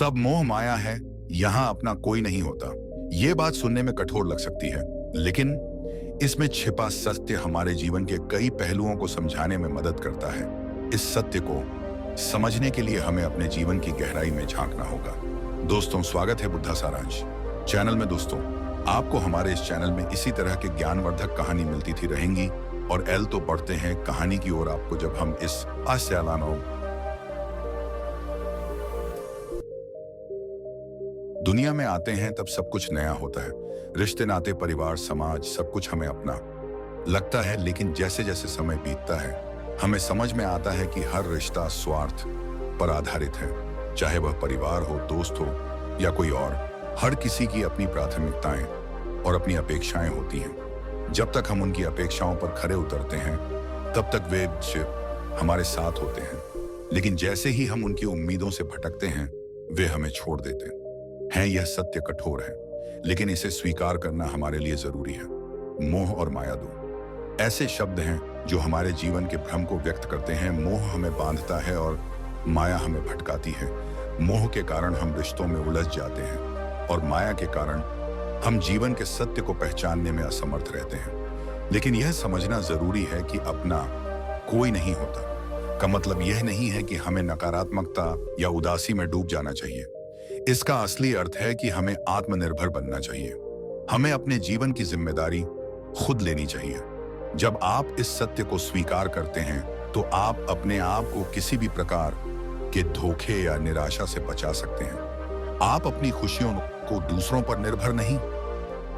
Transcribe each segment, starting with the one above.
सब मोह माया है, यहाँ अपना कोई नहीं होता। ये बात सुनने में कठोर लग सकती है, लेकिन इसमें छिपा सत्य हमारे जीवन के कई पहलुओं को समझाने में मदद करता है। इस सत्य को समझने के लिए हमें अपने जीवन की गहराई में झांकना होगा। दोस्तों, स्वागत है बुद्धा सारांश चैनल में। दोस्तों, आपको हमारे इस चैनल में इसी तरह के ज्ञानवर्धक कहानी मिलती थी रहेंगी। और एल तो बढ़ते हैं कहानी की ओर आपको जब हम इस आस्यालानो दुनिया में आते हैं तब सब कुछ नया होता है। रिश्ते, नाते, परिवार, समाज, सब कुछ हमें अपना लगता है। लेकिन जैसे जैसे समय बीतता है हमें समझ में आता है कि हर रिश्ता स्वार्थ पर आधारित है। चाहे वह परिवार हो, दोस्त हो या कोई और, हर किसी की अपनी प्राथमिकताएं और अपनी अपेक्षाएं होती हैं। जब तक हम उनकी अपेक्षाओं पर खरे उतरते हैं तब तक वे हमारे साथ होते हैं, लेकिन जैसे ही हम उनकी उम्मीदों से भटकते हैं वे हमें छोड़ देते हैं। यह सत्य कठोर है, लेकिन इसे स्वीकार करना हमारे लिए जरूरी है। मोह और माया दो ऐसे शब्द हैं जो हमारे जीवन के भ्रम को व्यक्त करते हैं। मोह हमें बांधता है और माया हमें भटकाती है। मोह के कारण हम रिश्तों में उलझ जाते हैं और माया के कारण हम जीवन के सत्य को पहचानने में असमर्थ रहते हैं। लेकिन यह समझना जरूरी है कि अपना कोई नहीं होता का मतलब यह नहीं है कि हमें नकारात्मकता या उदासी में डूब जाना चाहिए। इसका असली अर्थ है कि हमें आत्मनिर्भर बनना चाहिए। हमें अपने जीवन की जिम्मेदारी खुद लेनी चाहिए। जब आप इस सत्य को स्वीकार करते हैं तो आप अपने आप को किसी भी प्रकार के धोखे या निराशा से बचा सकते हैं। आप अपनी खुशियों को दूसरों पर निर्भर नहीं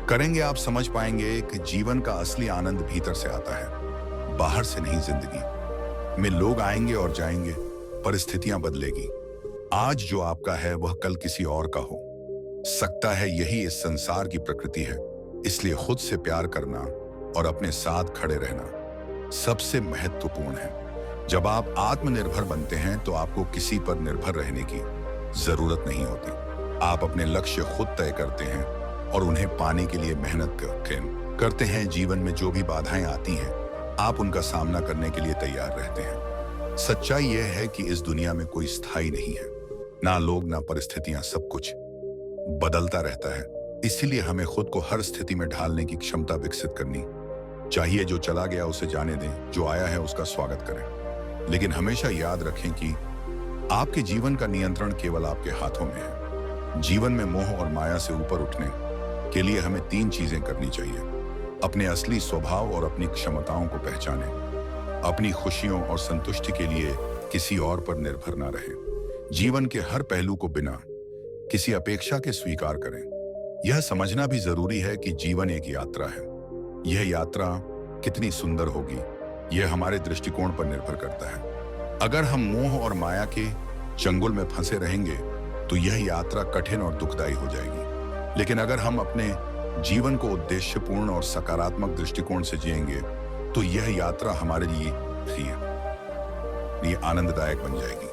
करेंगे। आप समझ पाएंगे कि जीवन का असली आनंद भीतर से आता है, बाहर से नहीं। जिंदगी में लोग आएंगे और जाएंगे, परिस्थितियां बदलेगी। आज जो आपका है वह कल किसी और का हो सकता है। यही इस संसार की प्रकृति है। इसलिए खुद से प्यार करना और अपने साथ खड़े रहना सबसे महत्वपूर्ण है। जब आप आत्मनिर्भर बनते हैं तो आपको किसी पर निर्भर रहने की जरूरत नहीं होती। आप अपने लक्ष्य खुद तय करते हैं और उन्हें पाने के लिए मेहनत करते हैं। जीवन में जो भी बाधाएं आती हैं आप उनका सामना करने के लिए तैयार रहते हैं। सच्चाई यह है कि इस दुनिया में कोई स्थायी नहीं है, ना लोग ना परिस्थितियां। सब कुछ बदलता रहता है। इसीलिए हमें खुद को हर स्थिति में ढालने की क्षमता विकसित करनी चाहिए। जो चला गया उसे जाने दें, जो आया है उसका स्वागत करें। लेकिन हमेशा याद रखें कि आपके जीवन का नियंत्रण केवल आपके हाथों में है। जीवन में मोह और माया से ऊपर उठने के लिए हमें 3 चीजें करनी चाहिए। अपने असली स्वभाव और अपनी क्षमताओं को पहचानें। अपनी खुशियों और संतुष्टि के लिए किसी और पर निर्भर ना रहें। जीवन के हर पहलू को बिना किसी अपेक्षा के स्वीकार करें। यह समझना भी जरूरी है कि जीवन एक यात्रा है। यह यात्रा कितनी सुंदर होगी यह हमारे दृष्टिकोण पर निर्भर करता है। अगर हम मोह और माया के चंगुल में फंसे रहेंगे तो यह यात्रा कठिन और दुखदाई हो जाएगी। लेकिन अगर हम अपने जीवन को उद्देश्यपूर्ण और सकारात्मक दृष्टिकोण से जिएंगे तो यह यात्रा हमारे लिए आनंददायक बन जाएगी।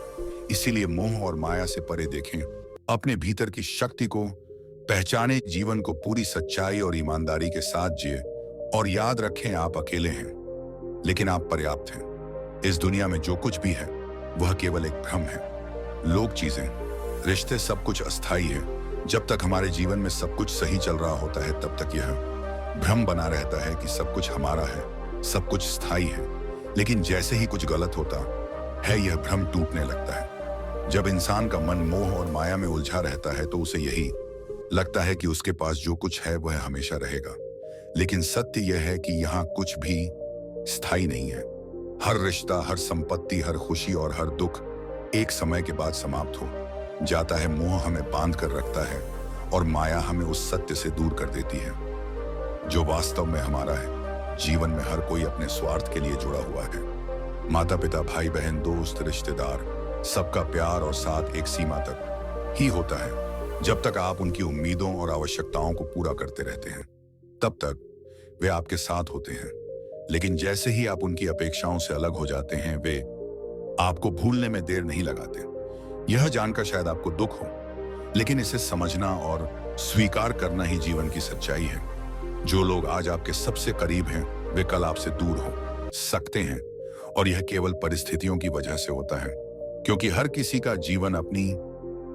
इसीलिए मोह और माया से परे देखें, अपने भीतर की शक्ति को पहचाने, जीवन को पूरी सच्चाई और ईमानदारी के साथ जिए और याद रखें आप अकेले हैं लेकिन आप पर्याप्त हैं। इस दुनिया में जो कुछ भी है वह केवल एक भ्रम है। लोग, चीजें, रिश्ते, सब कुछ अस्थायी है। जब तक हमारे जीवन में सब कुछ सही चल रहा होता है तब तक यह भ्रम बना रहता है कि सब कुछ हमारा है, सब कुछ स्थायी है। लेकिन जैसे ही कुछ गलत होता है यह भ्रम टूटने लगता है। जब इंसान का मन मोह और माया में उलझा रहता है तो उसे यही लगता है कि उसके पास जो कुछ है वह हमेशा रहेगा। लेकिन सत्य यह है कि यहाँ कुछ भी स्थायी नहीं है। हर रिश्ता, हर संपत्ति, हर खुशी और हर दुख एक समय के बाद समाप्त हो जाता है। मोह हमें बांध कर रखता है और माया हमें उस सत्य से दूर कर देती है जो वास्तव में हमारा है। जीवन में हर कोई अपने स्वार्थ के लिए जुड़ा हुआ है। माता पिता, भाई बहन, दोस्त, रिश्तेदार, सबका प्यार और साथ एक सीमा तक ही होता है। जब तक आप उनकी उम्मीदों और आवश्यकताओं को पूरा करते रहते हैं तब तक वे आपके साथ होते हैं। लेकिन जैसे ही आप उनकी अपेक्षाओं से अलग हो जाते हैं वे आपको भूलने में देर नहीं लगाते। यह जानकर शायद आपको दुख हो, लेकिन इसे समझना और स्वीकार करना ही जीवन की सच्चाई है। जो लोग आज आपके सबसे करीब हैं वे कल आपसे दूर हो सकते हैं और यह केवल परिस्थितियों की वजह से होता है, क्योंकि हर किसी का जीवन अपनी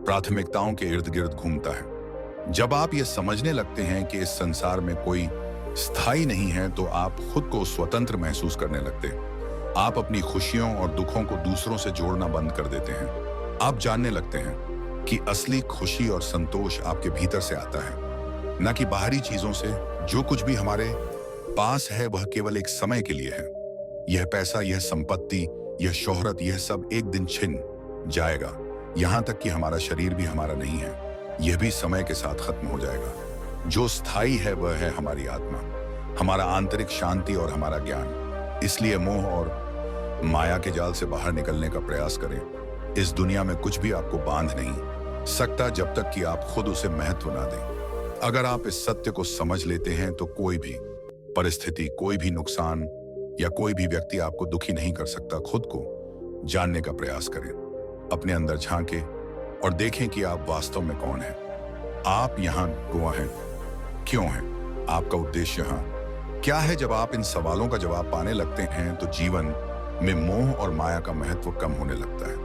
प्राथमिकताओं के इर्द गिर्द घूमता है। जब आप ये समझने लगते हैं कि इस संसार में कोई स्थायी नहीं है, तो आप खुद को स्वतंत्र महसूस करने लगते हैं। आप अपनी खुशियों और दुखों को दूसरों से जोड़ना बंद कर देते हैं। आप जानने लगते हैं कि असली खुशी और संतोष आपके भीतर से आता है, न कि बाहरी चीजों से। जो कुछ भी हमारे पास है वह केवल एक समय के लिए है। यह पैसा, यह संपत्ति, यह शोहरत, यह सब एक दिन छिन जाएगा। यहां तक कि हमारा शरीर भी हमारा नहीं है, यह भी समय के साथ खत्म हो जाएगा। जो स्थायी है वह है हमारी आत्मा, हमारा आंतरिक शांति और हमारा ज्ञान। इसलिए मोह और माया के जाल से बाहर निकलने का प्रयास करें। इस दुनिया में कुछ भी आपको बांध नहीं सकता जब तक कि आप खुद उसे महत्व ना दें। अगर आप इस सत्य को समझ लेते हैं तो कोई भी परिस्थिति, कोई भी नुकसान या कोई भी व्यक्ति आपको दुखी नहीं कर सकता। खुद को जानने का प्रयास करें, अपने अंदर झांकें और देखें कि आप वास्तव में कौन हैं। आप यहाँ क्यों हैं? क्यों हैं? आपका उद्देश्य यहाँ क्या है? जब आप इन सवालों का जवाब पाने लगते हैं तो जीवन में मोह और माया का महत्व कम होने लगता है।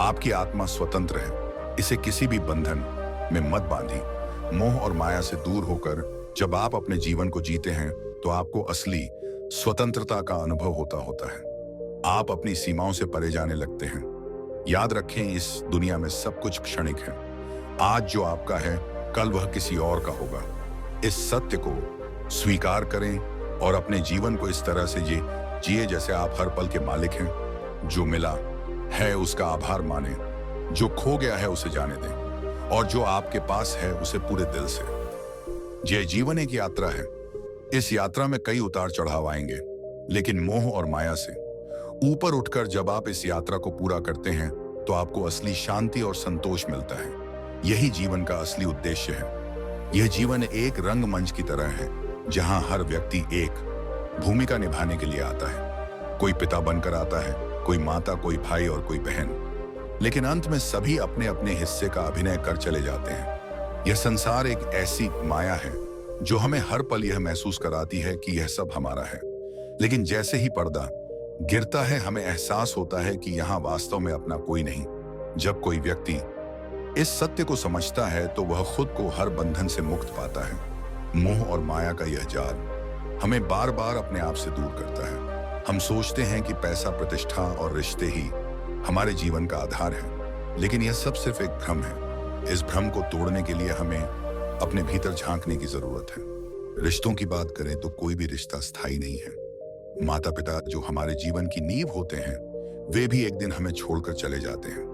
आपकी आत्मा स्वतंत्र है, इसे किसी भी बंधन में मत बांधिए। मोह और माया से दूर होकर जब आप अपने जीवन को जीते हैं तो आपको असली स्वतंत्रता का अनुभव होता है। आप अपनी सीमाओं से परे जाने लगते हैं। याद रखें, इस दुनिया में सब कुछ क्षणिक है। आज जो आपका है कल वह किसी और का होगा। इस सत्य को स्वीकार करें और अपने जीवन को इस तरह से जिए जैसे आप हर पल के मालिक हैं। जो मिला है उसका आभार माने, जो खो गया है उसे जाने दें और जो आपके पास है उसे पूरे दिल से। यह जीवन एक यात्रा है। इस यात्रा में कई उतार चढ़ाव आएंगे, लेकिन मोह और माया से ऊपर उठकर जब आप इस यात्रा को पूरा करते हैं तो आपको असली शांति और संतोष मिलता है। यही जीवन का असली उद्देश्य है। यह जीवन एक रंगमंच की तरह है जहां हर व्यक्ति एक भूमिका निभाने के लिए आता है। कोई पिता बनकर आता है, कोई माता, कोई भाई और कोई बहन, लेकिन अंत में सभी अपने अपने हिस्से का अभिनय कर चले जाते हैं। यह संसार एक ऐसी माया है जो हमें हर पल यह महसूस कराती है कि यह सब हमारा है, लेकिन जैसे ही पर्दा गिरता है हमें एहसास होता है कि यहाँ वास्तव में अपना कोई नहीं। जब कोई व्यक्ति इस सत्य को समझता है तो वह खुद को हर बंधन से मुक्त पाता है। मोह और माया का यह जाल हमें बार बार अपने आप से दूर करता है। हम सोचते हैं कि पैसा, प्रतिष्ठा और रिश्ते ही हमारे जीवन का आधार है, लेकिन यह सब सिर्फ एक भ्रम है। इस भ्रम को तोड़ने के लिए हमें अपने भीतर झांकने की जरूरत है। रिश्तों की बात करें तो कोई भी रिश्ता स्थायी नहीं है। माता पिता जो हमारे जीवन की नींव होते हैं वे भी एक दिन हमें छोड़कर चले जाते हैं।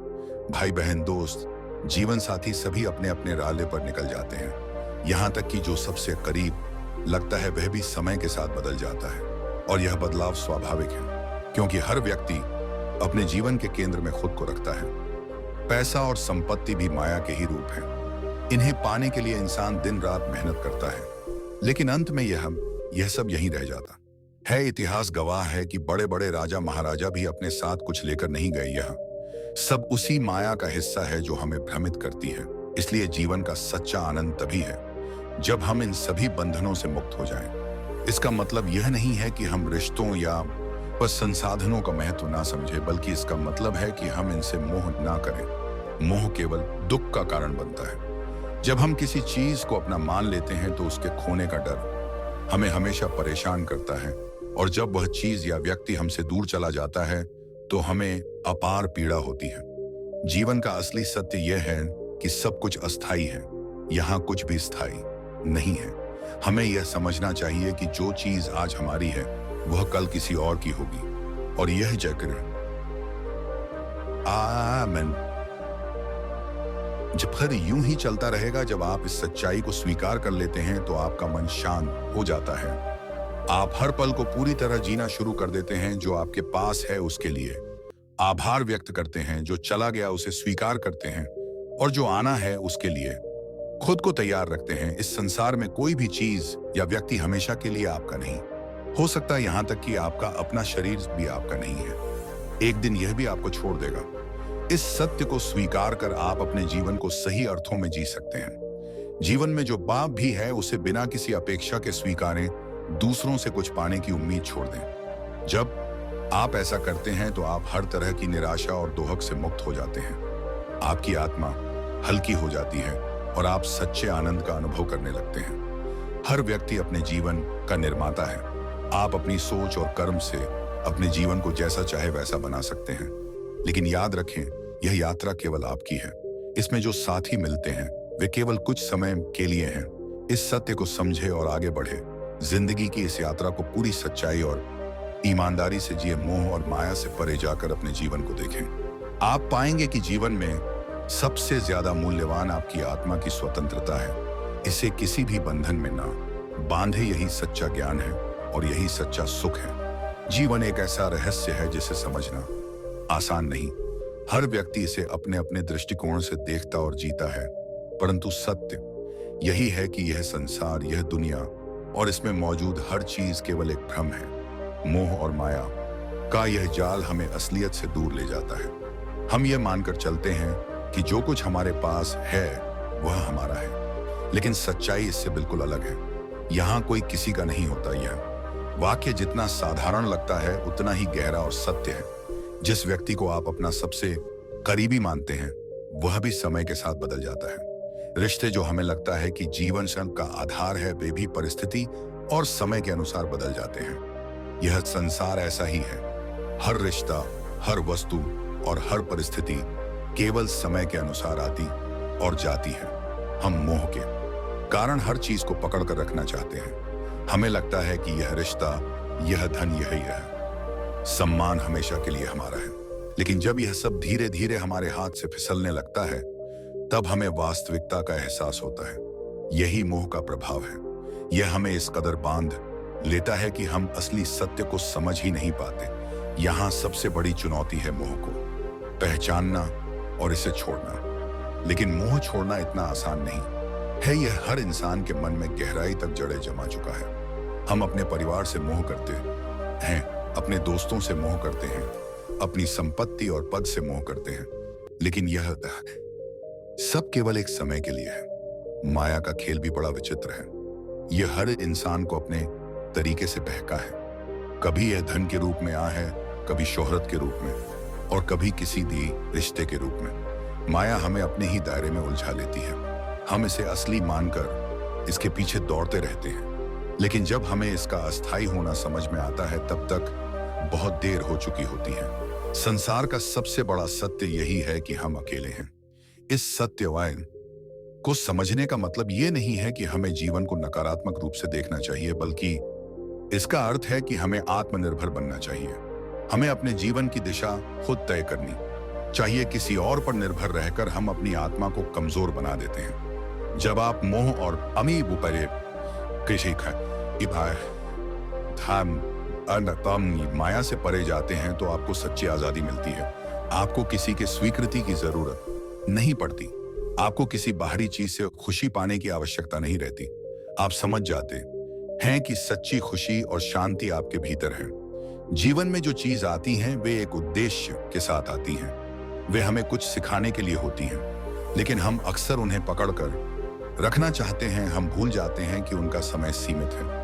भाई बहन, दोस्त, जीवन साथी सभी अपने अपने राले पर निकल जाते हैं। यहाँ तक कि जो सबसे करीब लगता है वह भी समय के साथ बदल जाता है। और यह बदलाव स्वाभाविक है, क्योंकि हर व्यक्ति अपने जीवन के केंद्र में खुद को रखता है। पैसा और संपत्ति भी माया के ही रूप हैं। इन्हें पाने के लिए इंसान दिन रात मेहनत करता है, लेकिन अंत में यह सब यहीं रह जाता है। इतिहास गवाह है कि बड़े बड़े राजा महाराजा भी अपने साथ कुछ लेकर नहीं गए। यह सब उसी माया का हिस्सा है जो हमें भ्रमित करती है। इसलिए जीवन का सच्चा आनंद तभी है जब हम इन सभी बंधनों से मुक्त हो जाएं। इसका मतलब यह नहीं है कि हम रिश्तों या बस संसाधनों का महत्व ना समझें, बल्कि इसका मतलब है कि हम इनसे मोह ना करें। मोह केवल दुख का कारण बनता है। जब हम किसी चीज को अपना मान लेते हैं तो उसके खोने का डर हमें हमेशा परेशान करता है, और जब वह चीज या व्यक्ति हमसे दूर चला जाता है तो हमें अपार पीड़ा होती है। जीवन का असली सत्य यह है कि सब कुछ अस्थायी है, यहाँ कुछ भी स्थायी नहीं है। हमें यह समझना चाहिए कि जो चीज आज हमारी है वह कल किसी और की होगी, और यह जिक्र आमीन जब फिर यूं ही चलता रहेगा। जब आप इस सच्चाई को स्वीकार कर लेते हैं तो आपका मन शांत हो जाता है। आप हर पल को पूरी तरह जीना शुरू कर देते हैं। जो आपके पास है उसके लिए आभार व्यक्त करते हैं, जो चला गया उसे स्वीकार करते हैं, और जो आना है उसके लिए खुद को तैयार रखते हैं। इस संसार में कोई भी चीज या व्यक्ति हमेशा के लिए आपका नहीं हो सकता, यहां तक कि आपका अपना शरीर भी आपका नहीं है। एक दिन यह भी आपको छोड़ देगा। इस सत्य को स्वीकार कर आप अपने जीवन को सही अर्थों में जी सकते हैं। जीवन में जो पाप भी है उसे बिना किसी अपेक्षा के स्वीकारें, दूसरों से कुछ पाने की उम्मीद छोड़ दें। जब आप ऐसा करते हैं तो आप हर तरह की निराशा और दोहक से मुक्त हो जाते हैं। आपकी आत्मा हल्की हो जाती है और आप सच्चे आनंद का अनुभव करने लगते हैं। हर व्यक्ति अपने जीवन का निर्माता है। आप अपनी सोच और कर्म से अपने जीवन को जैसा चाहे वैसा बना सकते हैं। लेकिन याद रखें, यह यात्रा केवल आपकी है। इसमें जो साथी मिलते हैं वे केवल कुछ समय के लिए हैं। इस सत्य को समझे और आगे बढ़े। जिंदगी की इस यात्रा को पूरी सच्चाई और ईमानदारी से जिए। मोह और माया से परे जाकर अपने जीवन को देखें। आप पाएंगे कि जीवन में सबसे ज्यादा मूल्यवान आपकी आत्मा की स्वतंत्रता है। इसे किसी भी बंधन में ना बांधे। यही सच्चा ज्ञान है और यही सच्चा सुख है। जीवन एक ऐसा रहस्य है जिसे समझना आसान नहीं। हर व्यक्ति इसे अपने अपने दृष्टिकोण से देखता और जीता है, परंतु सत्य यही है कि यह संसार, यह दुनिया और इसमें मौजूद हर चीज केवल एक भ्रम है। मोह और माया का यह जाल हमें असलियत से दूर ले जाता है। हम यह मानकर चलते हैं कि जो कुछ हमारे पास है वह हमारा है, लेकिन सच्चाई इससे बिल्कुल अलग है। यहां कोई किसी का नहीं होता। यह वाक्य जितना साधारण लगता है उतना ही गहरा और सत्य है। जिस व्यक्ति को आप अपना सबसे करीबी मानते हैं वह भी समय के साथ बदल जाता है। रिश्ते जो हमें लगता है कि जीवन का आधार है, वे भी परिस्थिति और समय के अनुसार बदल जाते हैं। यह संसार ऐसा ही है। हर रिश्ता, हर वस्तु और हर परिस्थिति केवल समय के अनुसार आती और जाती है। हम मोह के कारण हर चीज को पकड़ कर रखना चाहते हैं। हमें लगता है कि यह रिश्ता, यह धन, यह सम्मान हमेशा के लिए हमारा है। लेकिन जब यह सब धीरे धीरे हमारे हाथ से फिसलने लगता है तब हमें वास्तविकता का एहसास होता है। यही मोह का प्रभाव है। यह हमें इस कदर बांध लेता है कि हम असली सत्य को समझ ही नहीं पाते। यहाँ सबसे बड़ी चुनौती है मोह को पहचानना और इसे छोड़ना। लेकिन मोह छोड़ना इतना आसान नहीं है। यह हर इंसान के मन में गहराई तक जड़ें जमा चुका है। हम अपने परिवार से मोह करते हैं, अपने दोस्तों से मोह करते हैं, अपनी संपत्ति और पद से मोह करते हैं। लेकिन यह सब केवल एक समय के लिए है। माया का खेल भी बड़ा विचित्र है। यह हर इंसान को अपने तरीके से बहका है। कभी यह धन के रूप में आ है, कभी शोहरत के रूप में और कभी किसी दी रिश्ते के रूप में। माया हमें अपने ही दायरे में उलझा लेती है। हम इसे असली मानकर इसके पीछे दौड़ते रहते हैं। लेकिन जब हमें इसका अस्थायी होना समझ में आता है तब तक बहुत देर हो चुकी होती है। संसार का सबसे बड़ा सत्य यही है कि हम अकेले हैं। इस सत्यवायन को समझने का मतलब ये नहीं है कि हमें जीवन को नकारात्मक रूप से देखना चाहिए, बल्कि इसका अर्थ है कि हमें आत्मनिर्भर बनना चाहिए। हमें अपने जीवन की दिशा खुद तय करनी चाहिए। किसी और पर निर्भर रहकर हम अपनी आत्मा को कमजोर बना देते हैं। जब आप मोह और अमीब परे माया से परे जाते हैं तो आपको सच्ची आजादी मिलती है। आपको किसी के स्वीकृति की जरूरत नहीं पड़ती। आपको किसी बाहरी चीज से खुशी पाने की आवश्यकता नहीं रहती। आप समझ जाते हैं कि सच्ची खुशी और शांति आपके भीतर है। जीवन में जो चीज आती हैं वे एक उद्देश्य के साथ आती हैं। वे हमें कुछ सिखाने के लिए होती हैं, लेकिन हम अक्सर उन्हें पकड़कर रखना चाहते हैं। हम भूल जाते हैं कि उनका समय सीमित है।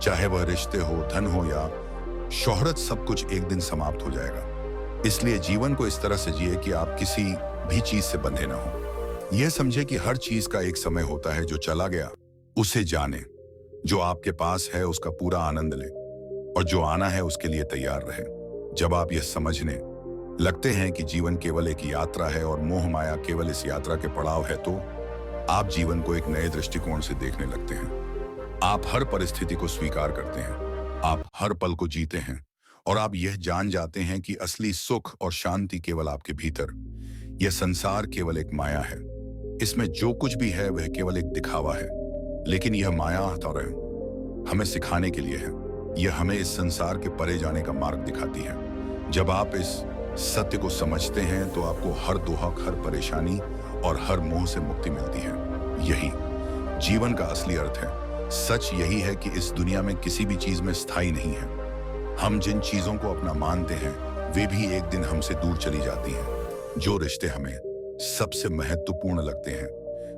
चाहे वह रिश्ते हो, धन हो या शोहरत, सब कुछ एक दिन समाप्त हो जाएगा। इसलिए जीवन को इस तरह से जिए कि आप किसी भी चीज से बंधे ना हो। यह समझे कि हर चीज का एक समय होता है। जो चला गया उसे जाने, जो आपके पास है उसका पूरा आनंद ले और जो आना है उसके लिए तैयार रहे। जब आप यह समझने लगते हैं कि जीवन केवल एक यात्रा है और मोह माया केवल इस यात्रा के पड़ाव है, तो आप जीवन को एक नए दृष्टिकोण से देखने लगते हैं। आप हर परिस्थिति को स्वीकार करते हैं, आप हर पल को जीते हैं और आप यह जान जाते हैं कि असली सुख और शांति केवल आपके भीतर। यह संसार केवल एक माया है। इसमें जो कुछ भी है वह केवल एक दिखावा है। लेकिन यह माया हमें सिखाने के लिए है। यह हमें इस संसार के परे जाने का मार्ग दिखाती है। जब आप इस सत्य को समझते हैं तो आपको हर दुख, हर परेशानी और हर मोह से मुक्ति मिलती है। यही जीवन का असली अर्थ है। सच यही है कि इस दुनिया में किसी भी चीज में स्थायी नहीं है। हम जिन चीजों को अपना मानते हैं वे भी एक दिन हमसे दूर चली जाती हैं। जो रिश्ते हमें सबसे महत्वपूर्ण लगते हैं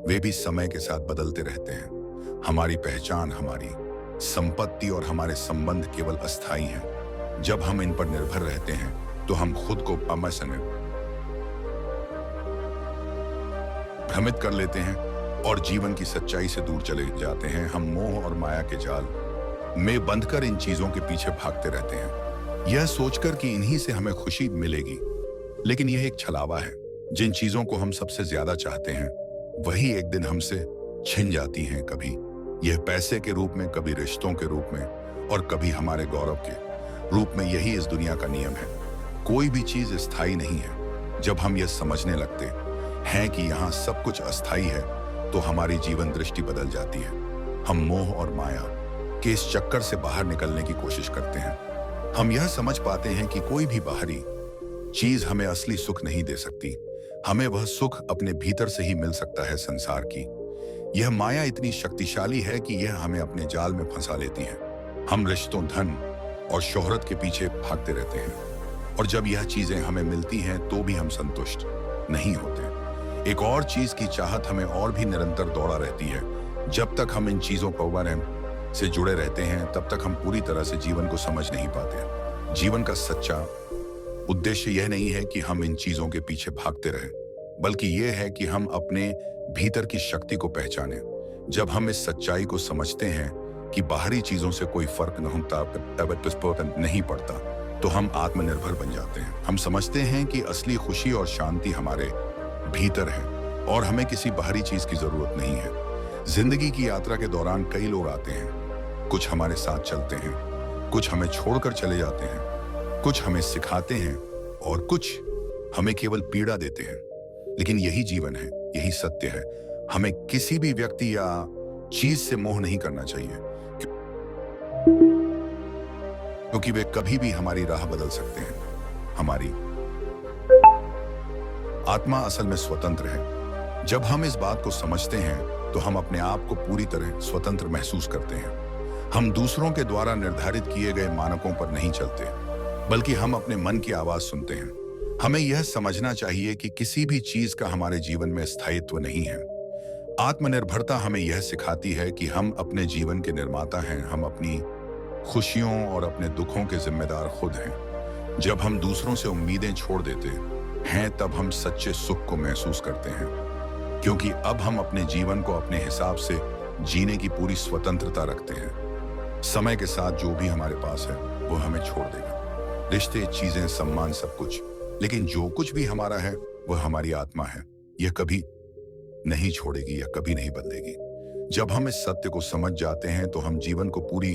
वे भी समय के साथ बदलते रहते हैं। हमारी पहचान, हमारी संपत्ति और हमारे संबंध केवल अस्थायी हैं। जब हम इन पर निर्भर रहते हैं तो हम खुद को भ्रमित कर लेते हैं और जीवन की सच्चाई से दूर चले जाते हैं। हम मोह और माया के जाल में बंधकर इन चीजों के पीछे भागते रहते हैं, यह सोचकर कि इन्हीं से हमें खुशी मिलेगी। लेकिन यह एक छलावा है। जिन चीजों को हम सबसे ज्यादा चाहते हैं वही एक दिन हमसे छिन जाती हैं। कभी यह पैसे के रूप में, कभी रिश्तों के रूप में और कभी हमारे गौरव के रूप में। यही इस दुनिया का नियम है। कोई भी चीज स्थायी नहीं है। जब हम यह समझने लगते हैं कि यहाँ सब कुछ अस्थायी है तो हमारी जीवन दृष्टि बदल जाती है। हम मोह और माया के इस चक्कर से बाहर निकलने की कोशिश करते हैं। हम यह समझ पाते हैं कि कोई भी बाहरी चीज हमें असली सुख नहीं दे सकती। हमें वह सुख अपने भीतर से ही मिल सकता है। संसार की यह माया इतनी शक्तिशाली है कि यह हमें अपने जाल में फंसा लेती है। हम रिश्तों, धन और शोहरत के पीछे भागते रहते हैं और जब यह चीजें हमें मिलती हैं तो भी हम संतुष्ट नहीं होते। एक और चीज की चाहत हमें और भी निरंतर दौड़ा रहती है। जब तक हम इन चीजों पर से जुड़े रहते हैं तब तक हम पूरी तरह से जीवन को समझ नहीं पाते। जीवन का सच्चा उद्देश्य यह नहीं है कि हम इन चीजों के पीछे भागते रहें, बल्कि यह है कि हम अपने भीतर की शक्ति को पहचानें। जब हम इस सच्चाई को समझते हैं कि बाहरी चीजों से कोई फर्क नहीं पड़ता तो हम आत्मनिर्भर बन जाते हैं। हम समझते हैं कि असली खुशी और शांति हमारे भीतर है और हमें किसी बाहरी चीज की जरूरत नहीं है। जिंदगी की यात्रा के दौरान कई लोग आते हैं, कुछ हमारे साथ चलते हैं, कुछ हमें छोड़कर चले जाते हैं, कुछ हमें सिखाते हैं और कुछ हमें केवल पीड़ा देते हैं। लेकिन यही जीवन है, यही सत्य है। हमें किसी भी व्यक्ति या चीज से मोह नहीं करना चाहिए, क्योंकि वे कभी भी हमारी राह बदल सकते हैं। हमारी आत्मा असल में स्वतंत्र है। जब हम इस बात को समझते हैं तो हम अपने आप को पूरी तरह स्वतंत्र महसूस करते हैं। हम दूसरों के द्वारा निर्धारित किए गए मानकों पर नहीं चलते, बल्कि हम अपने मन की आवाज सुनते हैं। हमें यह समझना चाहिए कि किसी भी चीज का हमारे जीवन में स्थायित्व नहीं है। आत्मनिर्भरता हमें यह सिखाती है कि हम अपने जीवन के निर्माता हैं। हम अपनी खुशियों और अपने दुखों के जिम्मेदार खुद हैं। जब हम दूसरों से उम्मीदें छोड़ देते हैं तब हम सच्चे सुख को महसूस करते हैं, क्योंकि अब हम अपने जीवन को अपने हिसाब से जीने की पूरी स्वतंत्रता रखते हैं। समय के साथ जो भी हमारे पास है वो हमें छोड़ देगा, रिश्ते, चीजें, सम्मान, सब कुछ। लेकिन जो कुछ भी हमारा है वह हमारी आत्मा है। यह कभी नहीं छोड़ेगी या कभी नहीं बदलेगी। जब हम इस सत्य को समझ जाते हैं तो हम जीवन को पूरी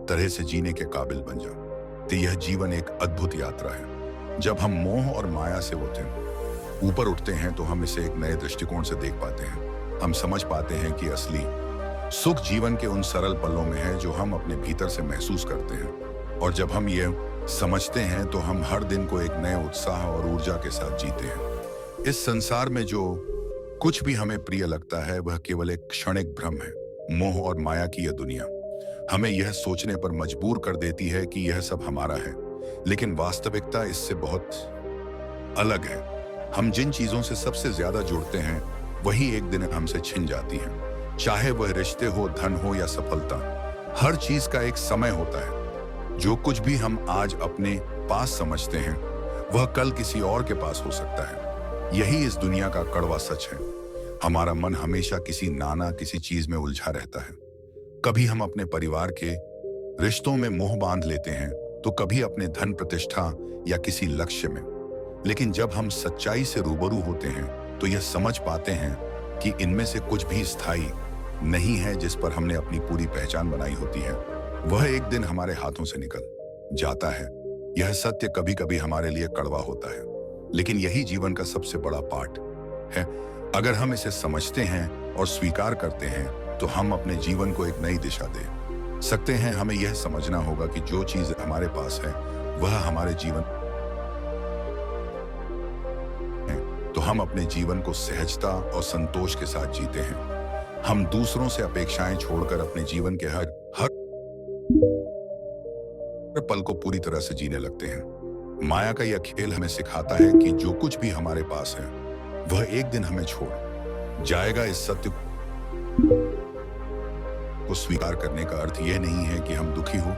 तरह से जीने के काबिल बन जाते। यह जीवन एक अद्भुत यात्रा है। जब हम मोह और माया से ऊपर उठते हैं तो हम इसे एक नए दृष्टिकोण से देख पाते हैं। हम समझ पाते हैं कि असली सुख जीवन के उन सरल पलों में है जो हम अपने भीतर से महसूस करते हैं। और जब हम ये समझते हैं तो हम हर दिन को एक नए उत्साह और ऊर्जा के साथ जीते हैं। इस संसार में जो कुछ भी हमें प्रिय लगता है वह केवल एक क्षणिक भ्रम है। मोह और माया की यह दुनिया हमें यह सोचने पर मजबूर कर देती है कि यह सब हमारा है, लेकिन वास्तविकता इससे बहुत अलग है। हम जिन चीजों से सबसे ज्यादा जुड़ते हैं वही एक दिन हमसे छिन जाती हैं। चाहे वह रिश्ते हो, धन हो या सफलता, हर चीज का एक समय होता है। जो कुछ भी हम आज अपने पास समझते हैं वह कल किसी और के पास हो सकता है। यही इस दुनिया का कड़वा सच है। हमारा मन हमेशा किसी चीज में उलझा रहता है। कभी हम अपने परिवार के रिश्तों में मोह बांध लेते हैं तो कभी अपने धन, प्रतिष्ठा या किसी लक्ष्य में। लेकिन जब हम सच्चाई से रूबरू होते हैं तो यह समझ पाते हैं कि इनमें से कुछ भी स्थायी नहीं है। जिस पर हमने अपनी पूरी पहचान बनाई होती है वह एक दिन हमारे हाथों से निकल जाता है। यह सत्य कभी कभी हमारे लिए कड़वा होता है, लेकिन यही जीवन का सबसे बड़ा पाठ है। अगर हम इसे समझते हैं और स्वीकार करते हैं तो हम अपने जीवन को एक नई दिशा दे सकते हैं। हमें यह समझना होगा कि जो चीज हमारे पास है वह हमारे जीवन तो हम अपने जीवन को सहजता और संतोष के साथ जीते हैं। हम दूसरों से अपेक्षाएं छोड़कर अपने जीवन के हर पल को पूरी तरह से जीने लगते हैं। माया का यह खेल हमें सिखाता है कि जो कुछ भी हमारे पास है वह एक दिन हमें छोड़ जाएगा। इस सत्य को स्वीकार करने का अर्थ यह नहीं है कि हम दुखी हो,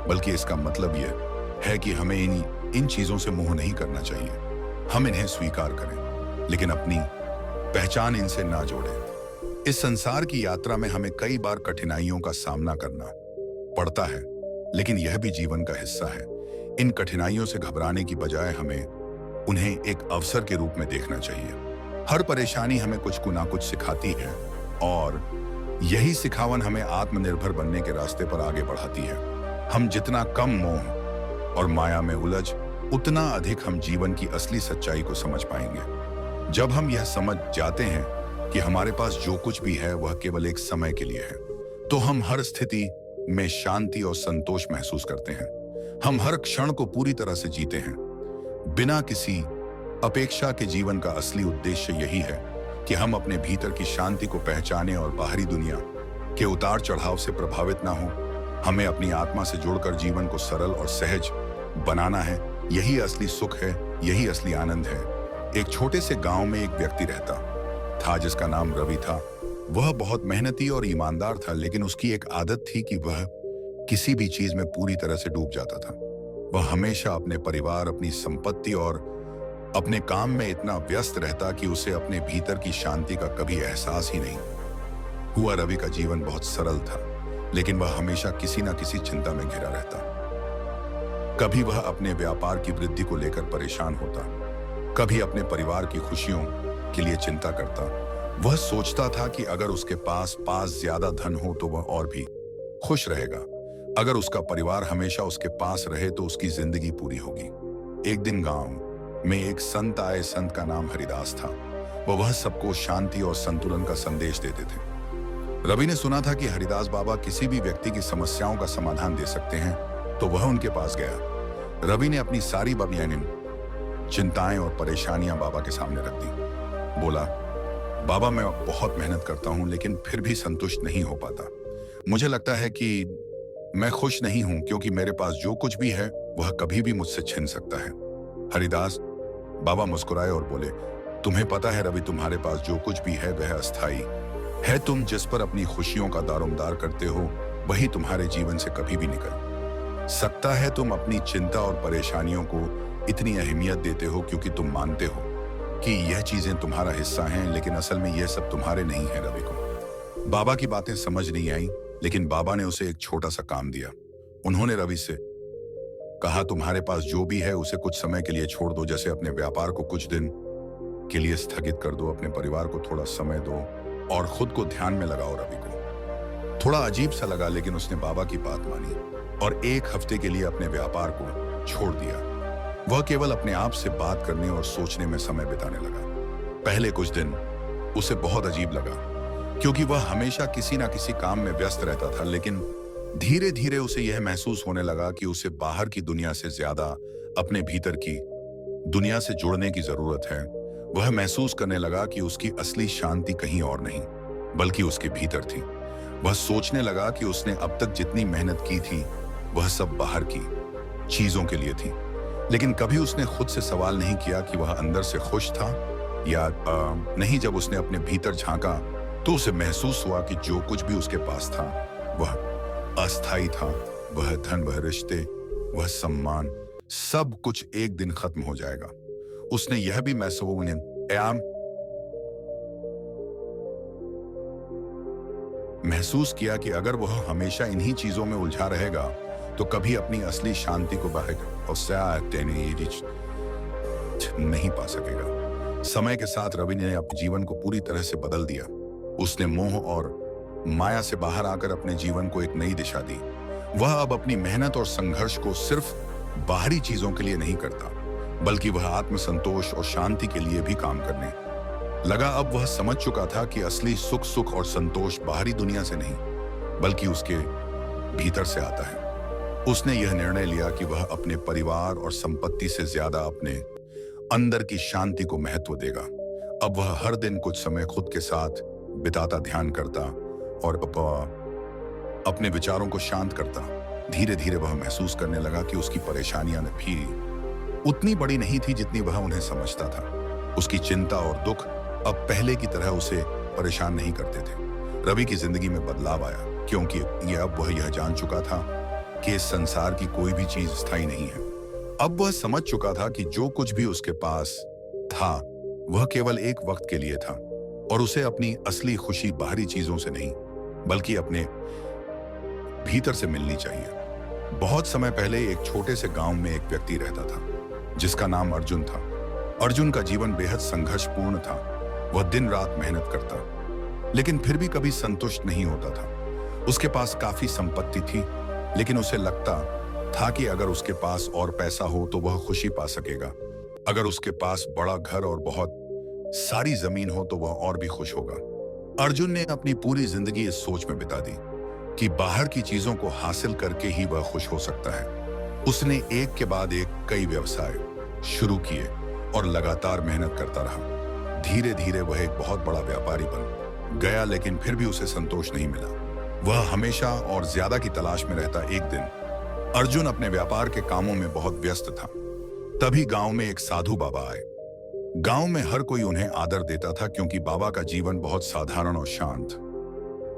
बल्कि इसका मतलब यह है कि हमें इन चीजों से मोह नहीं करना चाहिए। हम इन्हें स्वीकार करें, लेकिन अपनी पहचान इनसे ना जोड़े। इस संसार की यात्रा में हमें कई बार कठिनाइयों का सामना करना पड़ता है, लेकिन यह भी जीवन का हिस्सा है। इन कठिनाइयों से घबराने की बजाय हमें उन्हें एक अवसर के रूप में देखना चाहिए। हर परेशानी हमें कुछ ना कुछ सिखाती है और यही सिखावन हमें आत्मनिर्भर बनने के रास्ते पर आगे बढ़ाती है। हम जितना कम मोह और माया में उलझ, उतना अधिक हम जीवन की असली सच्चाई को समझ पाएंगे। जब हम यह समझ जाते हैं कि हमारे पास जो कुछ भी है वह केवल एक समय के लिए है, तो हम हर स्थिति में शांति और संतोष महसूस करते हैं। हम हर क्षण को पूरी तरह से जीते हैं, बिना किसी अपेक्षा के। जीवन का असली उद्देश्य यही है कि हम अपने भीतर की शांति को पहचाने और बाहरी दुनिया के उतार चढ़ाव से प्रभावित ना हो। हमें अपनी आत्मा से जुड़कर जीवन को सरल और सहज बनाना है। यही असली सुख है, यही असली आनंद है। एक छोटे से गांव में एक व्यक्ति रहता था जिसका नाम रवि था। वह बहुत मेहनती और ईमानदार था, लेकिन उसकी एक आदत थी कि वह किसी भी चीज में पूरी तरह से डूब जाता था। वह हमेशा अपने परिवार, अपनी संपत्ति और अपने काम में इतना व्यस्त रहता कि उसे अपने भीतर की शांति का कभी एहसास ही नहीं हुआ। रवि का जीवन बहुत सरल था, लेकिन वह हमेशा किसी न किसी चिंता में घिरा रहता। कभी वह अपने व्यापार की वृद्धि को लेकर परेशान होता, कभी अपने परिवार की खुशियों के लिए चिंता करता। वह सोचता था कि अगर उसके पास ज्यादा धन हो तो वह और भी खुश रहेगा। अगर उसका परिवार हमेशा उसके पास रहे तो उसकी जिंदगी पूरी होगी। एक दिन गांव में एक संत आए। संत का नाम हरिदास था। वह सबको शांति और संतुलन का संदेश देते थे। रवि ने सुना था कि हरिदास बाबा किसी भी व्यक्ति की समस्याओं का समाधान दे सकते हैं, तो वह उनके पास गया। रवि ने अपनी सारी चिंताएं और परेशानियां बाबा के सामने रख दी। बोला, बाबा, मैं बहुत मेहनत करता हूं, लेकिन फिर भी संतुष्ट नहीं हो पाता। मुझे लगता है कि मैं खुश नहीं हूं, क्योंकि मेरे पास जो कुछ भी है वह कभी भी मुझसे छिन सकता है। हरिदास बाबा मुस्कुराए और बोले, तुम्हें पता है रवि, तुम्हारे पास जो कुछ भी है वह अस्थाई है। तुम जिस पर अपनी खुशियों का दारोमदार करते हो वही तुम्हारे जीवन से कभी भी निकल सकता है। तुम अपनी चिंता और परेशानियों को इतनी अहमियत देते हो क्योंकि तुम मानते हो कि यह चीजें तुम्हारा हिस्सा हैं, लेकिन असल में यह सब तुम्हारे नहीं है। रवि को बाबा की बातें समझ नहीं आई, लेकिन बाबा ने उसे एक छोटा सा काम दिया। उन्होंने रवि से कहा, तुम्हारे पास जो भी है उसे कुछ समय के लिए छोड़ दो। जैसे अपने व्यापार को कुछ दिन के लिए स्थगित कर दो, अपने परिवार को थोड़ा समय दो और खुद को ध्यान में लगाओ। रवि को थोड़ा अजीब सा लगा, लेकिन उसने बाबा की बात मानी और एक हफ्ते के लिए अपने व्यापार को छोड़ दिया। वह केवल अपने आप से बात करने और सोचने में समय बिताने लगा। पहले कुछ दिन उसे बहुत अजीब लगा, क्योंकि वह हमेशा किसी ना किसी काम में व्यस्त रहता था, लेकिन धीरे धीरे उसे यह महसूस होने लगा कि उसे बाहर की दुनिया से ज्यादा अपने भीतर की दुनिया से जुड़ने की जरूरत है। वह महसूस करने लगा कि उसकी असली शांति कहीं और नहीं, बल्कि उसके भीतर थी। वह सोचने लगा कि उसने अब तक जितनी मेहनत की थी वह सब बाहर की चीजों के लिए थी, लेकिन कभी उसने खुद से सवाल नहीं किया कि वह अंदर से खुश था या नहीं। जब उसने अपने भीतर झांका तो उसे महसूस हुआ कि जो कुछ भी उसके पास था वह अस्थाई था। वह धन, वह रिश्ते, वह सम्मान, सब कुछ एक दिन खत्म हो जाएगा। उसने यह भी महसूस किया कि अगर वह हमेशा इन्हीं चीजों में उलझा रहेगा तो कभी अपनी असली शांति को नहीं पा सकेगा। समय के साथ रवि ने अपने जीवन को पूरी तरह से बदल दिया। उसने मोह और माया से बाहर आकर अपने जीवन को एक नई दिशा दी। वह अब अपनी मेहनत और संघर्ष को सिर्फ बाहरी चीजों के लिए नहीं करता, बल्कि वह आत्मसंतोष और शांति के लिए भी काम करने लगा। अब वह समझ चुका था कि असली सुख और संतोष बाहरी दुनिया से नहीं, बल्कि उसके भीतर से आता है। उसने यह निर्णय लिया कि वह अपने परिवार और संपत्ति से ज्यादा अपने अंदर की शांति को महत्व देगा। अब वह हर दिन कुछ समय खुद के साथ बिताता, ध्यान करता और अपने विचारों को शांत करता। धीरे धीरे वह महसूस करने लगा कि उसकी परेशानियां भी उतनी बड़ी नहीं थी जितनी वह उन्हें समझता था। उसकी चिंता और दुख अब पहले की तरह उसे परेशान नहीं करते थे। रवि की जिंदगी में बदलाव आया, क्योंकि अब वह यह जान चुका था कि इस संसार की कोई भी चीज स्थायी नहीं है। अब वह समझ चुका था कि जो कुछ भी उसके पास था वह केवल एक वक्त के लिए था। और उसे अपनी असली खुशी बाहरी चीजों से नहीं बल्कि अपने भीतर से मिलनी चाहिए। बहुत समय पहले एक छोटे से गांव में एक व्यक्ति रहता था जिसका नाम अर्जुन था। अर्जुन का जीवन बेहद संघर्षपूर्ण था। वह दिन रात मेहनत करता लेकिन फिर भी कभी संतुष्ट नहीं होता था। उसके पास काफी संपत्ति थी लेकिन उसे लगता था कि अगर उसके पास और पैसा हो तो वह खुशी पा सकेगा। अगर उसके पास बड़ा घर और बहुत सारी जमीन हो तो वह और भी खुश होगा। अर्जुन ने अपनी पूरी जिंदगी इस सोच में बिता दी कि बाहर की चीजों को हासिल करके ही वह खुश हो सकता है। उसने एक के बाद एक कई व्यवसाय शुरू किए और लगातार मेहनत करता रहा। धीरे धीरे वह एक बहुत बड़ा व्यापारी बन गया लेकिन फिर भी उसे संतोष नहीं मिला। वह हमेशा और ज्यादा की तलाश में रहता। एक दिन अर्जुन अपने व्यापार के कामों में बहुत व्यस्त था। तभी गांव में एक साधु बाबा आए। गांव में हर कोई उन्हें आदर देता था क्योंकि बाबा का जीवन बहुत साधारण और शांत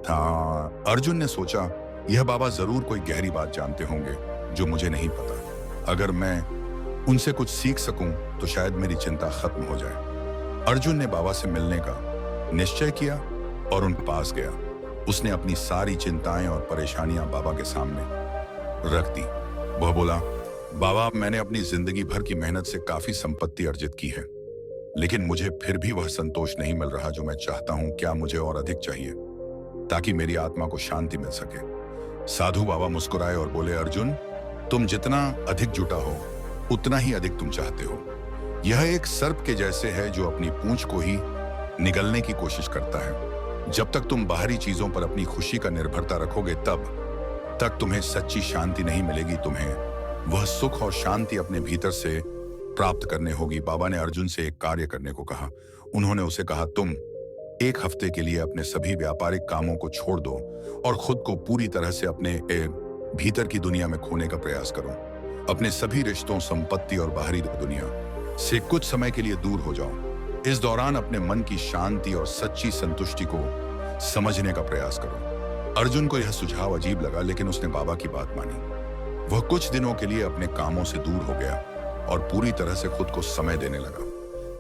था। अर्जुन ने सोचा यह बाबा जरूर कोई गहरी बात जानते होंगे जो मुझे नहीं पता। अगर मैं उनसे कुछ सीख सकूं तो शायद मेरी चिंता खत्म हो जाए। अर्जुन ने बाबा से मिलने का निश्चय किया और उनके पास गया। उसने अपनी सारी चिंताएं और परेशानियां बाबा के सामने रख दी। वह बोला, बाबा मैंने अपनी जिंदगी भर की मेहनत से काफी संपत्ति अर्जित की है लेकिन मुझे फिर भी वह संतोष नहीं मिल रहा जो मैं चाहता हूं। क्या मुझे और अधिक चाहिए ताकि मेरी आत्मा को शांति मिल सके? साधु बाबा मुस्कुराए और बोले, अर्जुन तुम जितना अधिक जुटा हो उतना ही अधिक तुम चाहते हो। यह एक सर्प के जैसे है जो अपनी पूंछ को ही निगलने की कोशिश करता है। जब तक तुम बाहरी चीजों पर अपनी खुशी का निर्भरता रखोगे तब तक तुम्हें सच्ची शांति नहीं मिलेगी। तुम्हें वह सुख और शांति अपने भीतर से प्राप्त करने होगी। बाबा ने अर्जुन से एक कार्य करने को कहा। उन्होंने उसे कहा, तुम एक हफ्ते के लिए अपने सभी व्यापारिक कामों को छोड़ दो और खुद को पूरी तरह से अपने भीतर की दुनिया में खोने का प्रयास करो। अपने सभी रिश्तों, संपत्ति और बाहरी दुनिया से कुछ समय के लिए दूर हो जाओ। इस दौरान अपने मन की शांति और सच्ची संतुष्टि को समझने का प्रयास करो। अर्जुन को यह सुझाव अजीब लगा लेकिन उसने बाबा की बात मानी। वह कुछ दिनों के लिए अपने कामों से दूर हो गया और पूरी तरह से खुद को समय देने लगा।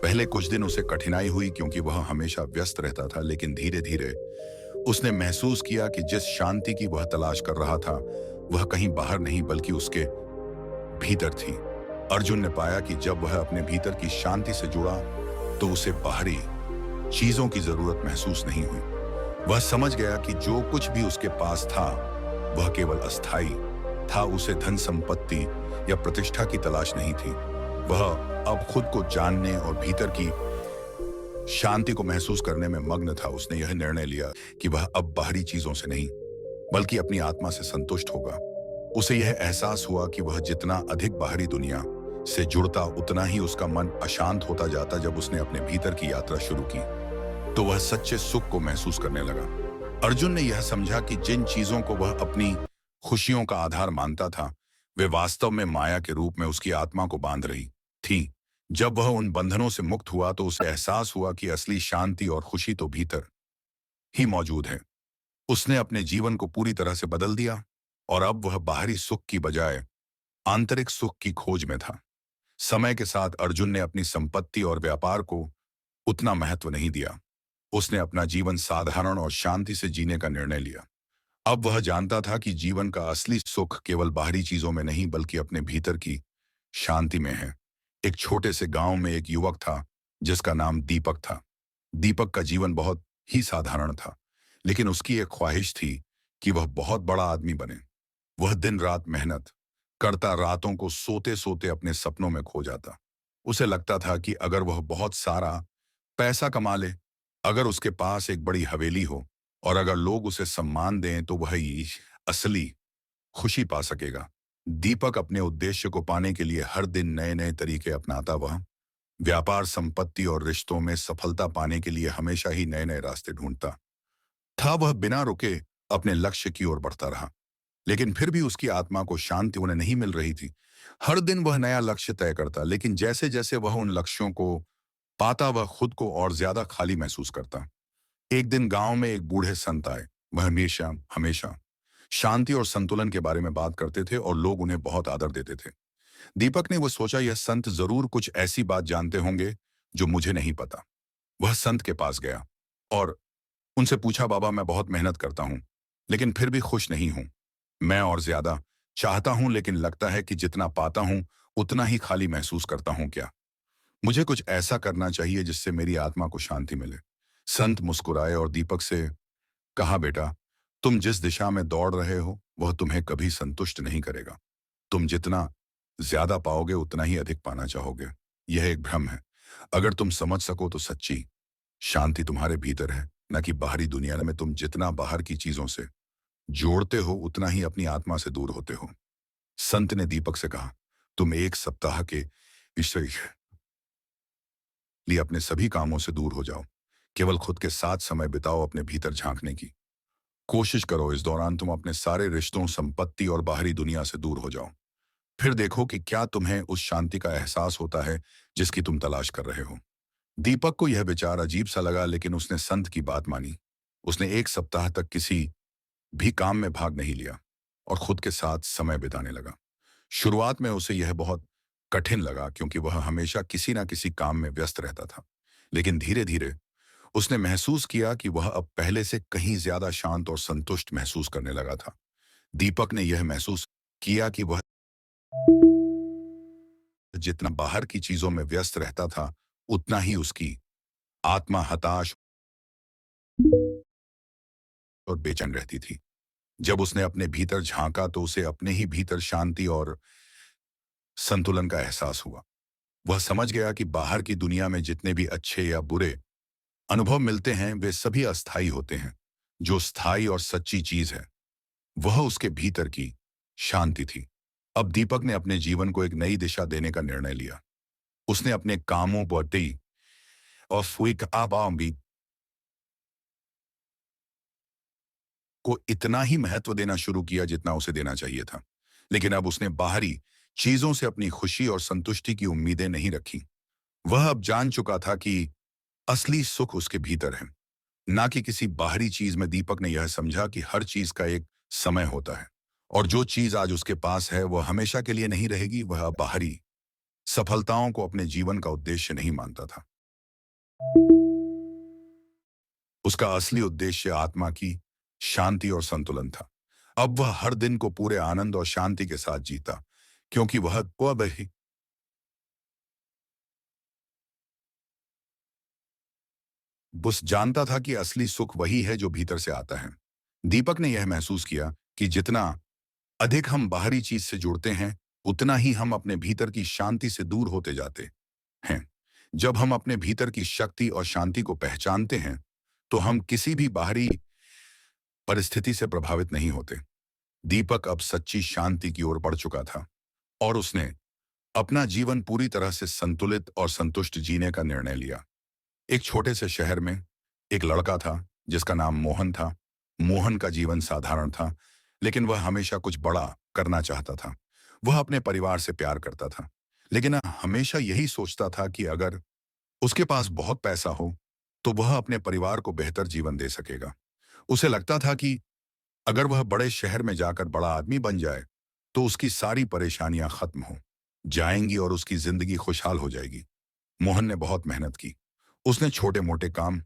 पहले कुछ दिन उसे कठिनाई हुई क्योंकि वह हमेशा व्यस्त रहता था लेकिन धीरे धीरे उसने महसूस किया कि जिस शांति की वह तलाश कर रहा था वह कहीं बाहर नहीं बल्कि उसके भीतर थी। अर्जुन ने पाया कि जब वह अपने भीतर की शांति से जुड़ा तो उसे बाहरी चीजों की जरूरत महसूस नहीं हुई। वह समझ गया कि जो कुछ भी उसके पास था वह केवल अस्थाई था। उसे धन, संपत्ति या प्रतिष्ठा की तलाश नहीं थी। वह अब खुद को जानने और भीतर की शांति को महसूस करने में मग्न था। उसने यह निर्णय लिया कि वह अब बाहरी चीजों से नहीं बल्कि अपनी आत्मा से संतुष्ट होगा। उसे यह एहसास हुआ कि वह जितना अधिक बाहरी दुनिया से जुड़ता उतना ही उसका मन अशांत होता जाता। जब उसने अपने भीतर की यात्रा शुरू की तो वह सच्चे सुख को महसूस करने लगा। अर्जुन ने यह समझा कि जिन चीजों को वह अपनी खुशियों का आधार मानता था वे वास्तव में माया के रूप में उसकी आत्मा को बांध रही थी। जब वह उन बंधनों से मुक्त हुआ तो उसे एहसास हुआ कि असली शांति और खुशी तो भीतर ही मौजूद है। उसने अपने जीवन को पूरी तरह से बदल दिया और अब वह बाहरी सुख की बजाय आंतरिक सुख की खोज में था। समय के साथ अर्जुन ने अपनी संपत्ति और व्यापार को उतना महत्व नहीं दिया। उसने अपना जीवन साधारण और शांति से जीने का निर्णय लिया। अब वह जानता था कि जीवन का असली सुख केवल बाहरी चीजों में नहीं बल्कि अपने भीतर की शांति में है। एक छोटे से गांव में एक युवक था जिसका नाम दीपक था। दीपक का जीवन बहुत ही साधारण था लेकिन उसकी एक ख्वाहिश थी कि वह बहुत बड़ा आदमी बने। वह दिन रात मेहनत करता, रातों को सोते सोते अपने सपनों में खो जाता। उसे लगता था कि अगर वह बहुत सारा पैसा कमा ले, अगर उसके पास एक बड़ी हवेली हो और अगर लोग उसे सम्मान दें तो वह ही असली खुशी पा सकेगा। दीपक अपने उद्देश्य को पाने के लिए हर दिन नए नए तरीके अपनाता। वह व्यापार, संपत्ति और रिश्तों में सफलता पाने के लिए हमेशा ही नए नए रास्ते ढूंढता था। वह बिना रुके अपने लक्ष्य की ओर बढ़ता रहा लेकिन फिर भी उसकी आत्मा को शांति उन्हें नहीं मिल रही थी। हर दिन वह नया लक्ष्य तय करता लेकिन जैसे जैसे वह उन लक्ष्यों को पाता वह खुद को और ज्यादा खाली महसूस करता। एक दिन गांव में एक बूढ़े संत आए। वह हमेशा हमेशा शांति और संतुलन के बारे में बात करते थे और लोग उन्हें बहुत आदर देते थे। दीपक ने वो सोचा यह संत जरूर कुछ ऐसी बात जानते होंगे जो मुझे नहीं पता। वह संत के पास गया और उनसे पूछा, बाबा मैं बहुत मेहनत करता हूँ लेकिन फिर भी खुश नहीं हूँ। मैं और ज्यादा चाहता हूँ लेकिन लगता है कि जितना पाता हूँ उतना ही खाली महसूस करता हूँ। क्या मुझे कुछ ऐसा करना चाहिए जिससे मेरी आत्मा को शांति मिले? संत मुस्कुराए और दीपक से कहा, बेटा तुम जिस दिशा में दौड़ रहे हो वह तुम्हें कभी संतुष्ट नहीं करेगा। तुम जितना ज्यादा पाओगे उतना ही अधिक पाना चाहोगे। यह एक भ्रम है। अगर तुम समझ सको तो सच्ची शांति तुम्हारे भीतर है, न कि बाहरी दुनिया में। तुम जितना बाहर की चीजों से जोड़ते हो उतना ही अपनी आत्मा से दूर होते हो। संत ने दीपक से कहा, तुम एक सप्ताह के विषय लिए अपने सभी कामों से दूर हो जाओ। केवल खुद के साथ समय बिताओ, अपने भीतर झांकने की कोशिश करो। इस दौरान तुम अपने सारे रिश्तों, संपत्ति और बाहरी दुनिया से दूर हो जाओ। फिर देखो कि क्या तुम्हें उस शांति का एहसास होता है जिसकी तुम तलाश कर रहे हो। दीपक को यह विचार अजीब सा लगा लेकिन उसने संत की बात मानी। उसने एक सप्ताह तक किसी भी काम में भाग नहीं लिया और खुद के साथ समय बिताने लगा। शुरुआत में उसे यह बहुत कठिन लगा क्योंकि वह हमेशा किसी ना किसी काम में व्यस्त रहता था। लेकिन धीरे धीरे उसने महसूस किया कि वह अब पहले से कहीं ज्यादा शांत और संतुष्ट महसूस करने लगा था। दीपक ने यह महसूस किया कि वह जितना बाहर की चीजों में व्यस्त रहता था उतना ही उसकी आत्मा हताश और बेचैन रहती थी। जब उसने अपने भीतर झांका तो उसे अपने ही भीतर शांति और संतुलन का एहसास हुआ। वह समझ गया कि बाहर की दुनिया में जितने भी अच्छे या बुरे अनुभव मिलते हैं वे सभी अस्थायी होते हैं। जो स्थायी और सच्ची चीज है वह उसके भीतर की शांति थी। अब दीपक ने अपने जीवन को एक नई दिशा देने का निर्णय लिया। उसने अपने कामों बटी और फुइक आबाम्बी को इतना ही महत्व देना शुरू किया जितना उसे देना चाहिए था। लेकिन अब उसने बाहरी चीजों से अपनी खुशी और संतुष्टि की उम्मीदें नहीं रखी। वह अब जान चुका था कि असली सुख उसके भीतर है, ना कि किसी बाहरी चीज में। दीपक ने यह समझा कि हर चीज का एक समय होता है और जो चीज आज उसके पास है वह हमेशा के लिए नहीं रहेगी। वह अब बाहरी सफलताओं को अपने जीवन का उद्देश्य नहीं मानता था। उसका असली उद्देश्य आत्मा की शांति और संतुलन था। अब वह हर दिन को पूरे आनंद और शांति के साथ जीता क्योंकि वह अब ही बस जानता था कि असली सुख वही है जो भीतर से आता है। दीपक ने यह महसूस किया कि जितना अधिक हम बाहरी चीज से जुड़ते हैं उतना ही हम अपने भीतर की शांति से दूर होते जाते हैं। जब हम अपने भीतर की शक्ति और शांति को पहचानते हैं तो हम किसी भी बाहरी परिस्थिति से प्रभावित नहीं होते। दीपक अब सच्ची शांति की ओर बढ़ चुका था और उसने अपना जीवन पूरी तरह से संतुलित और संतुष्ट जीने का निर्णय लिया। एक छोटे से शहर में एक लड़का था जिसका नाम मोहन था। मोहन का जीवन साधारण था लेकिन वह हमेशा कुछ बड़ा करना चाहता था। वह अपने परिवार से प्यार करता था लेकिन हमेशा यही सोचता था कि अगर उसके पास बहुत पैसा हो तो वह अपने परिवार को बेहतर जीवन दे सकेगा। उसे लगता था कि अगर वह बड़े शहर में जाकर बड़ा आदमी बन जाए तो उसकी सारी परेशानियां खत्म हो जाएंगी और उसकी जिंदगी खुशहाल हो जाएगी। मोहन ने बहुत मेहनत की। उसने छोटे मोटे काम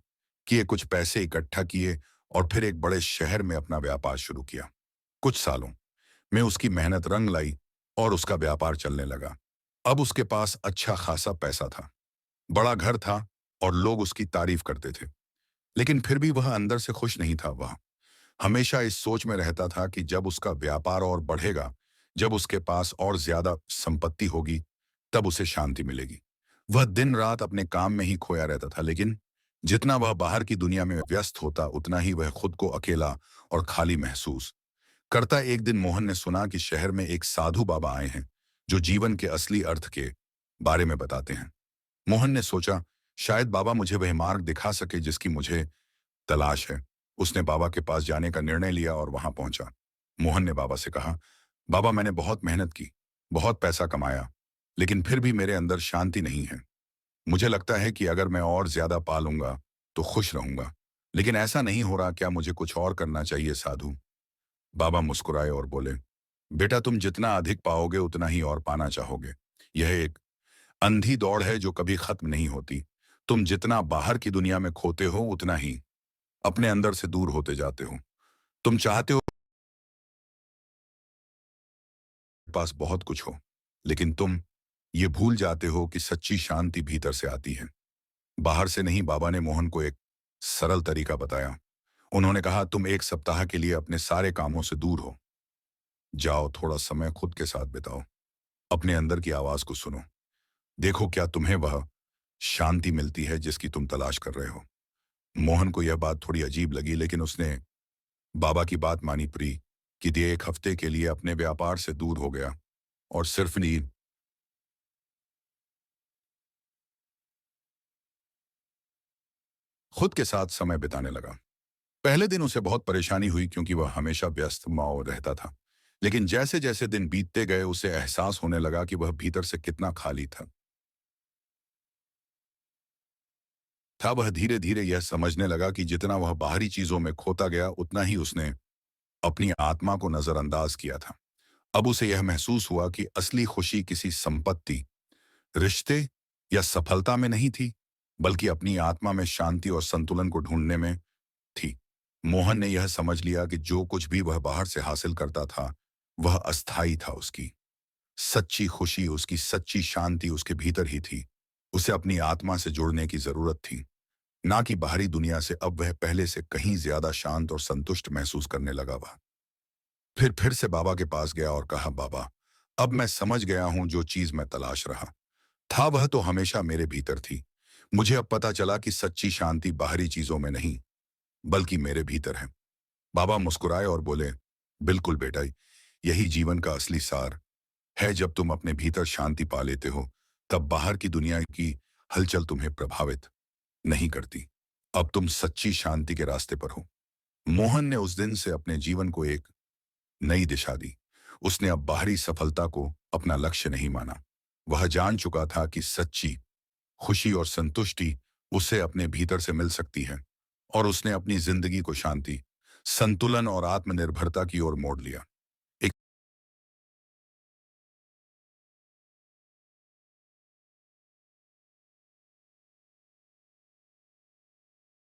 किए, कुछ पैसे इकट्ठा किए और फिर एक बड़े शहर में अपना व्यापार शुरू किया। कुछ सालों में उसकी मेहनत रंग लाई और उसका व्यापार चलने लगा। अब उसके पास अच्छा खासा पैसा था, बड़ा घर था और लोग उसकी तारीफ करते थे। लेकिन फिर भी वह अंदर से खुश नहीं था। वह हमेशा इस सोच में रहता था कि जब उसका व्यापार और बढ़ेगा, जब उसके पास और ज्यादा संपत्ति होगी, तब उसे शांति मिलेगी। वह दिन रात अपने काम में ही खोया रहता था लेकिन जितना वह बाहर की दुनिया में व्यस्त होता उतना ही वह खुद को अकेला और खाली महसूस करता। एक दिन मोहन ने सुना कि शहर में एक साधु बाबा आए हैं जो जीवन के असली अर्थ के बारे में बताते हैं। मोहन ने सोचा शायद बाबा मुझे वह मार्ग दिखा सके जिसकी मुझे तलाश है। उसने बाबा के पास जाने का निर्णय लिया और वहां पहुंचा। मोहन ने बाबा से कहा, बाबा मैंने बहुत मेहनत की, बहुत पैसा कमाया, लेकिन फिर भी मेरे अंदर शांति नहीं है। मुझे लगता है कि अगर मैं और ज्यादा पा लूंगा तो खुश रहूंगा, लेकिन ऐसा नहीं हो रहा। क्या मुझे कुछ और करना चाहिए? साधु बाबा मुस्कुराए और बोले, बेटा तुम जितना अधिक पाओगे उतना ही और पाना चाहोगे। यह एक अंधी दौड़ है जो कभी खत्म नहीं होती। तुम जितना बाहर की दुनिया में खोते हो उतना ही अपने अंदर से दूर होते जाते हो। तुम चाहते हो पास बहुत कुछ हो, लेकिन तुम ये भूल जाते हो कि सच्ची शांति भीतर से आती है, बाहर से नहीं। बाबा ने मोहन को एक सरल तरीका बताया। उन्होंने कहा, तुम एक सप्ताह के लिए अपने सारे कामों से दूर हो जाओ, थोड़ा समय खुद के साथ बिताओ, अपने अंदर की आवाज को सुनो, देखो क्या तुम्हें वह शांति मिलती है जिसकी तुम तलाश कर रहे हो। मोहन को यह बात थोड़ी अजीब लगी, लेकिन उसने बाबा की बात मानी प्री कि दिए 1 हफ्ते के लिए अपने व्यापार से दूर हो गया और सिर्फ नींद खुद के साथ समय बिताने लगा। पहले दिन उसे बहुत परेशानी हुई क्योंकि वह हमेशा व्यस्त माओ रहता था, लेकिन जैसे जैसे दिन बीतते गए उसे एहसास होने लगा कि वह भीतर से कितना खाली था। वह धीरे धीरे यह समझने लगा कि जितना वह बाहरी चीजों में खोता गया, उतना ही उसने अपनी आत्मा को नजरअंदाज किया था। अब उसे यह महसूस हुआ कि असली खुशी किसी संपत्ति, रिश्ते या सफलता में नहीं थी, बल्कि अपनी आत्मा में शांति और संतुलन को ढूंढने में थी। मोहन ने यह समझ लिया कि जो कुछ भी वह बाहर से हासिल करता था, वह अस्थायी था। उसकी सच्ची खुशी, उसकी सच्ची शांति उसके भीतर ही थी। उसे अपनी आत्मा से जुड़ने की जरूरत थी, ना कि बाहरी दुनिया से। अब वह पहले से कहीं ज्यादा शांत और संतुष्ट महसूस करने लगा। वह फिर से बाबा के पास गया और कहा, बाबा, अब मैं समझ गया हूं, जो चीज मैं तलाश रहा था वह तो हमेशा मेरे भीतर थी। मुझे अब पता चला कि सच्ची शांति बाहरी चीजों में नहीं, बल्कि मेरे भीतर है। बाबा मुस्कुराए और बोले, बिल्कुल बेटा, यही जीवन का असली सार है। जब तुम अपने भीतर शांति पा लेते हो, तब बाहर की दुनिया की हलचल तुम्हें प्रभावित नहीं करती। अब तुम सच्ची शांति के रास्ते पर हो। मोहन ने उस दिन से अपने जीवन को एक नई दिशा दी। उसने अब बाहरी सफलता को अपना लक्ष्य नहीं माना। वह जान चुका था कि सच्ची खुशी और संतुष्टि उसे अपने भीतर से मिल सकती है, और उसने अपनी जिंदगी को शांति, संतुलन और आत्मनिर्भरता की ओर मोड़ लिया।